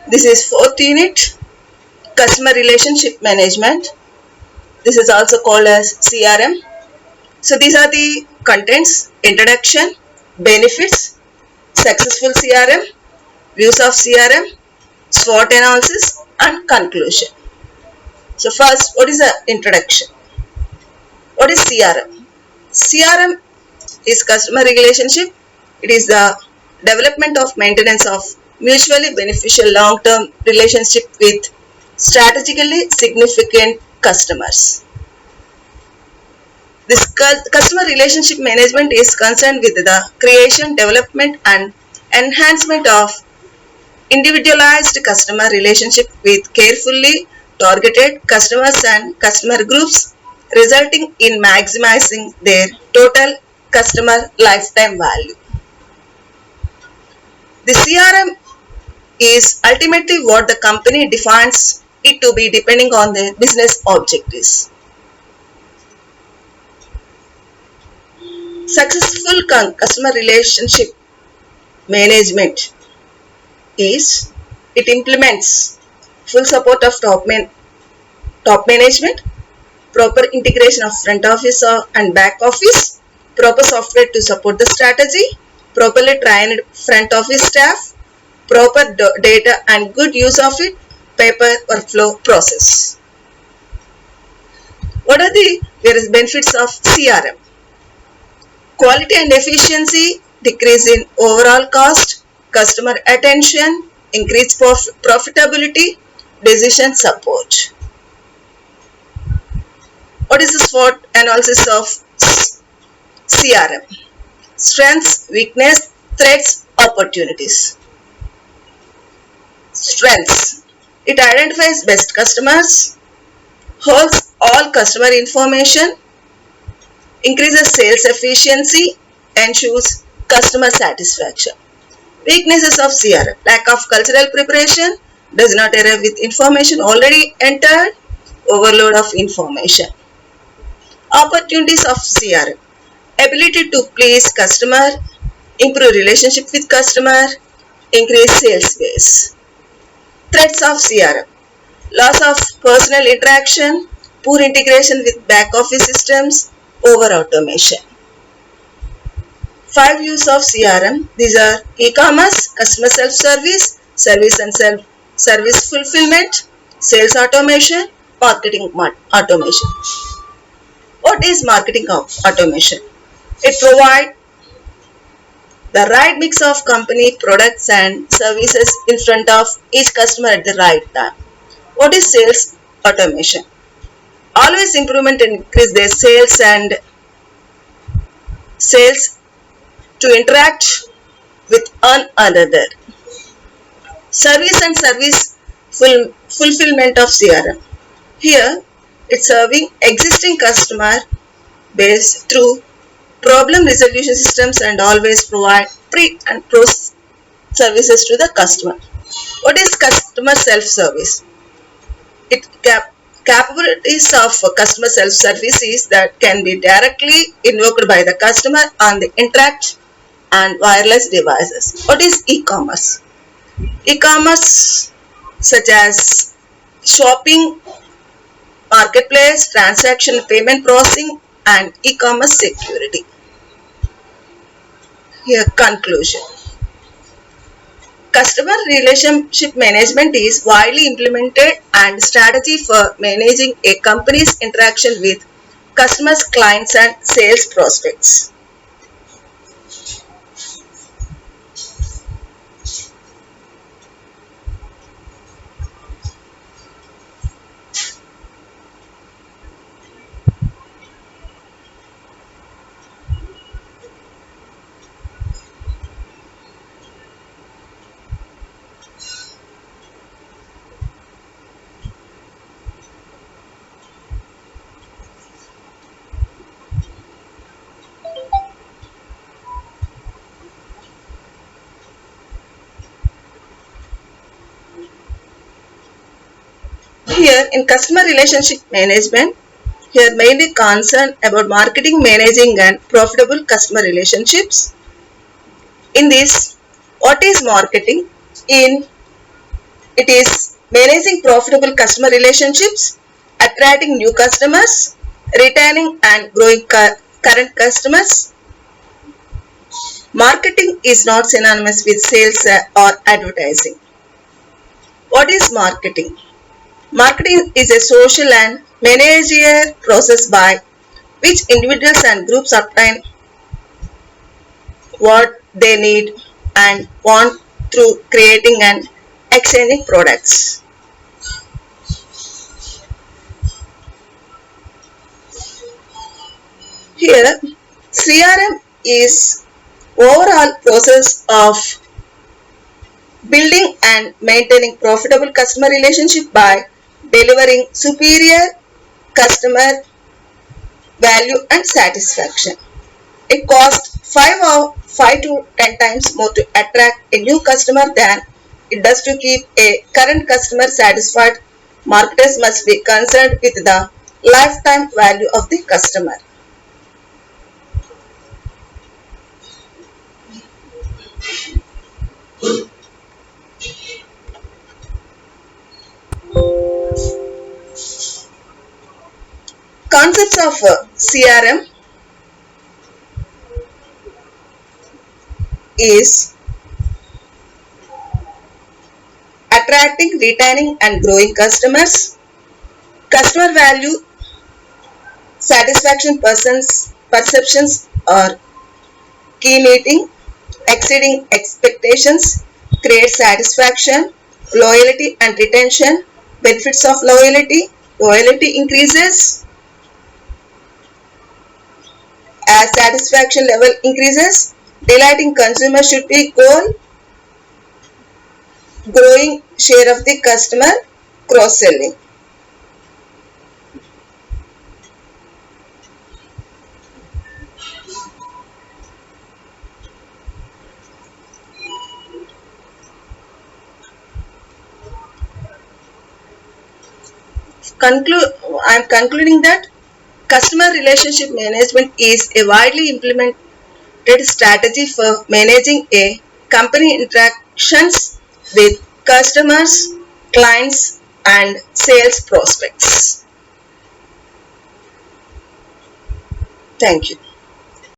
This is fourth unit, customer relationship management. This is also called as CRM. So these are the contents: introduction, benefits, successful CRM, views of CRM, SWOT analysis, and conclusion. So first, what is the introduction? What is CRM? CRM is customer relationship. It is the development of maintenance of mutually beneficial long-term relationship with strategically significant customers. This customer relationship management is concerned with the creation, development, and enhancement of individualized customer relationship with carefully targeted customers and customer groups, resulting in maximizing their total customer lifetime value. The CRM is ultimately what the company defines it to be depending on their business objectives. Successful customer relationship management is it implements full support of top management, proper integration of front office and back office, proper software to support the strategy, properly trained front office staff, proper data and good use of it, paper workflow process. What are the various benefits of CRM? Quality and efficiency, decrease in overall cost, customer attention, increased profitability, decision support. What is the SWOT analysis of CRM? Strengths, weakness, threats, opportunities. Strengths. It identifies best customers, holds all customer information, increases sales efficiency, ensures customer satisfaction. Weaknesses of CRM: lack of cultural preparation, does not arrive with information already entered, overload of information. Opportunities of CRM: ability to please customer, improve relationship with customer, increase sales base. Threats of CRM: loss of personal interaction, poor integration with back office systems, over automation. 5 use of CRM. These are e-commerce, customer self-service, service and self-service fulfillment, sales automation, marketing automation. What is marketing automation? It provides the right mix of company products and services in front of each customer at the right time. What is sales automation? Always improvement and increase their sales to interact with one another. Service and service fulfillment of CRM. Here, it's serving existing customer base through problem resolution systems and always provide pre and post services to the customer. What is customer self-service? It capabilities of customer self-service is that can be directly invoked by the customer on the interact and wireless devices. What is e-commerce? E-commerce such as shopping, marketplace, transaction, payment processing, and e-commerce security. Here, conclusion. Customer relationship management is widely implemented and strategy for managing a company's interaction with customers, clients, and sales prospects. Here in customer relationship management, here mainly concerned about marketing, managing and profitable customer relationships. In this, what is marketing? In It is managing profitable customer relationships, attracting new customers, retaining and growing current customers. Marketing is not synonymous with sales or advertising. What is marketing? Marketing is a social and managerial process by which individuals and groups obtain what they need and want through creating and exchanging products. Here, CRM is overall process of building and maintaining profitable customer relationship by delivering superior customer value and satisfaction. It costs 5 to 10 times more to attract a new customer than it does to keep a current customer satisfied. Marketers must be concerned with the lifetime value of the customer. Concepts of CRM is attracting, retaining and growing customers, customer value, satisfaction perceptions are key meeting, exceeding expectations, create satisfaction, loyalty and retention, benefits of loyalty increases as satisfaction level increases, delighting consumers should be goal, growing share of the customer, cross-selling. I am concluding that customer relationship management is a widely implemented strategy for managing a company interactions with customers, clients, and sales prospects. Thank you.